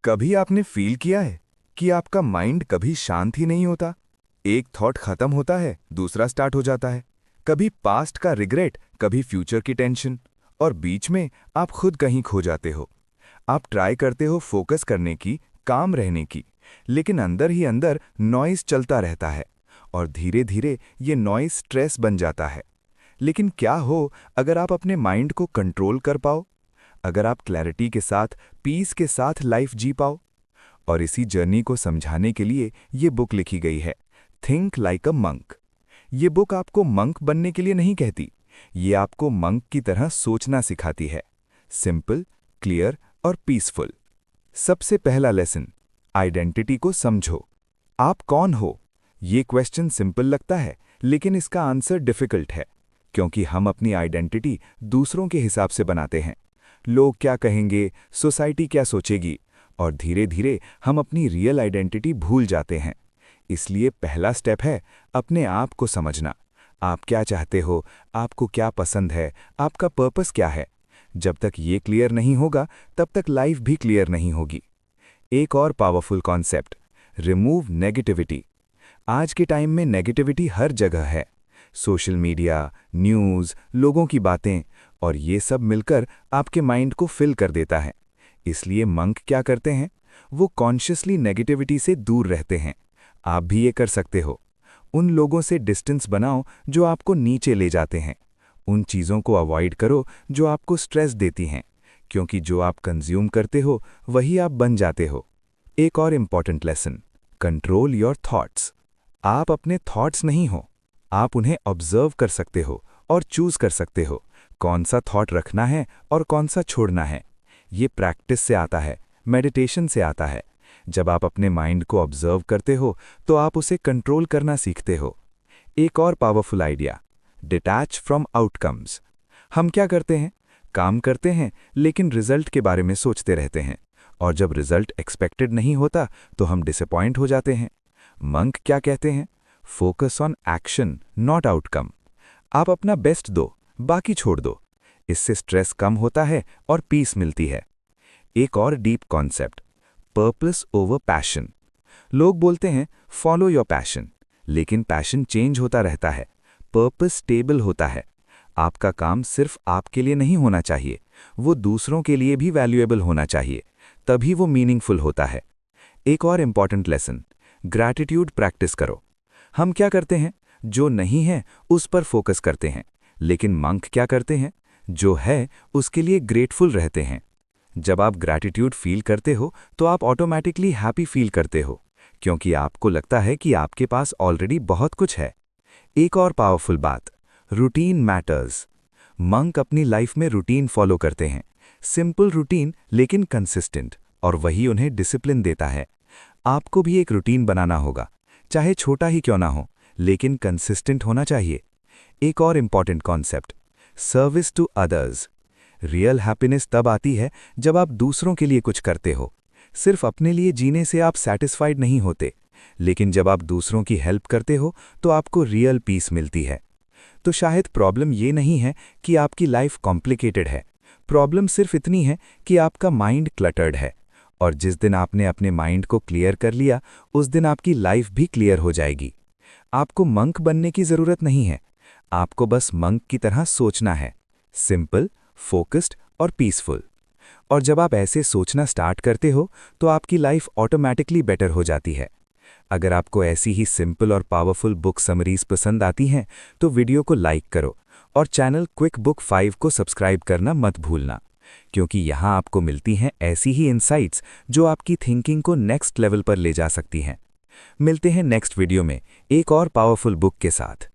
कभी आपने फील किया है कि आपका माइंड कभी शांत ही नहीं होता। एक थॉट खत्म होता है, दूसरा स्टार्ट हो जाता है। कभी पास्ट का रिग्रेट, कभी फ्यूचर की टेंशन, और बीच में आप खुद कहीं खो जाते हो। आप ट्राई करते हो फोकस करने की, काम रहने की, लेकिन अंदर ही अंदर नॉइज चलता रहता है और धीरे धीरे ये नॉइज स्ट्रेस बन जाता है। लेकिन क्या हो अगर आप अपने माइंड को कंट्रोल कर पाओ, अगर आप क्लैरिटी के साथ, पीस के साथ लाइफ जी पाओ। और इसी जर्नी को समझाने के लिए ये बुक लिखी गई है, थिंक लाइक अ मंक। ये बुक आपको मंक बनने के लिए नहीं कहती, ये आपको मंक की तरह सोचना सिखाती है। सिंपल, क्लियर और पीसफुल। सबसे पहला लेसन, आइडेंटिटी को समझो। आप कौन हो? ये क्वेश्चन सिंपल लगता है, लेकिन इसका आंसर डिफिकल्ट है, क्योंकि हम अपनी आइडेंटिटी दूसरों के हिसाब से बनाते हैं। लोग क्या कहेंगे, सोसाइटी क्या सोचेगी, और धीरे धीरे हम अपनी रियल आइडेंटिटी भूल जाते हैं। इसलिए पहला स्टेप है अपने आप को समझना। आप क्या चाहते हो, आपको क्या पसंद है, आपका पर्पस क्या है। जब तक ये क्लियर नहीं होगा, तब तक लाइफ भी क्लियर नहीं होगी। एक और पावरफुल कॉन्सेप्ट, रिमूव नेगेटिविटी। आज के टाइम में नेगेटिविटी हर जगह है। सोशल मीडिया, न्यूज़, लोगों की बातें, और ये सब मिलकर आपके माइंड को फिल कर देता है। इसलिए मंक क्या करते हैं, वो कॉन्शियसली नेगेटिविटी से दूर रहते हैं। आप भी ये कर सकते हो। उन लोगों से डिस्टेंस बनाओ जो आपको नीचे ले जाते हैं। उन चीज़ों को अवॉइड करो जो आपको स्ट्रेस देती हैं, क्योंकि जो आप कंज्यूम करते हो वही आप बन जाते हो। एक और important lesson, control your thoughts. आप अपने थॉट्स नहीं हो, आप उन्हें ऑब्जर्व कर सकते हो और चूज कर सकते हो कौन सा थॉट रखना है और कौन सा छोड़ना है। ये प्रैक्टिस से आता है, मेडिटेशन से आता है। जब आप अपने माइंड को ऑब्जर्व करते हो तो आप उसे कंट्रोल करना सीखते हो। एक और powerful idea, detach from outcomes. हम क्या करते हैं, काम करते हैं लेकिन रिजल्ट के बारे में सोचते रहते हैं, और जब रिजल्ट एक्सपेक्टेड नहीं होता तो हम डिसअपॉइंट हो जाते हैं। मंक क्या कहते हैं, focus on action not outcome. आप अपना बेस्ट दो, बाकी छोड़ दो। इससे स्ट्रेस कम होता है और पीस मिलती है। एक और deep concept, purpose over passion. लोग बोलते हैं फॉलो योर पैशन, लेकिन पैशन चेंज होता रहता है, पर्पस स्टेबल होता है। आपका काम सिर्फ आपके लिए नहीं होना चाहिए, वो दूसरों के लिए भी वैल्यूएबल होना चाहिए, तभी वो मीनिंगफुल होता है। एक और इम्पॉर्टेंट लेसन, ग्रैटिट्यूड प्रैक्टिस करो। हम क्या करते हैं, जो नहीं है उस पर फोकस करते हैं, लेकिन मंक क्या करते हैं, जो है उसके लिए ग्रेटफुल रहते हैं। जब आप ग्रैटिट्यूड फील करते हो तो आप ऑटोमेटिकली हैप्पी फील करते हो, क्योंकि आपको लगता है कि आपके पास ऑलरेडी बहुत कुछ है। एक और पावरफुल बात, रूटीन मैटर्स। मंक अपनी लाइफ में रूटीन फॉलो करते हैं, सिंपल रूटीन लेकिन कंसिस्टेंट, और वही उन्हें डिसिप्लिन देता है। आपको भी एक रूटीन बनाना होगा, चाहे छोटा ही क्यों ना हो, लेकिन कंसिस्टेंट होना चाहिए। एक और important concept, service to others. Real happiness तब आती है जब आप दूसरों के लिए कुछ करते हो। सिर्फ अपने लिए जीने से आप सैटिस्फाइड नहीं होते, लेकिन जब आप दूसरों की हेल्प करते हो तो आपको रियल पीस मिलती है। तो शायद प्रॉब्लम ये नहीं है कि आपकी लाइफ कॉम्प्लिकेटेड है, प्रॉब्लम सिर्फ इतनी है कि आपका माइंड क्लटर्ड है। और जिस दिन आपने अपने माइंड को क्लियर कर लिया, उस दिन आपकी लाइफ भी क्लियर हो जाएगी। आपको मंक बनने की ज़रूरत नहीं है, आपको बस मंक की तरह सोचना है, सिंपल, फोकस्ड और पीसफुल। और जब आप ऐसे सोचना स्टार्ट करते हो तो आपकी लाइफ ऑटोमैटिकली बेटर हो जाती है। अगर आपको ऐसी ही सिंपल और पावरफुल बुक समरीज पसंद आती हैं तो वीडियो को लाइक करो और चैनल क्विक बुक 5 को सब्सक्राइब करना मत भूलना, क्योंकि यहाँ आपको मिलती हैं ऐसी ही इनसाइट्स जो आपकी थिंकिंग को नेक्स्ट लेवल पर ले जा सकती हैं। मिलते हैं नेक्स्ट वीडियो में एक और पावरफुल बुक के साथ।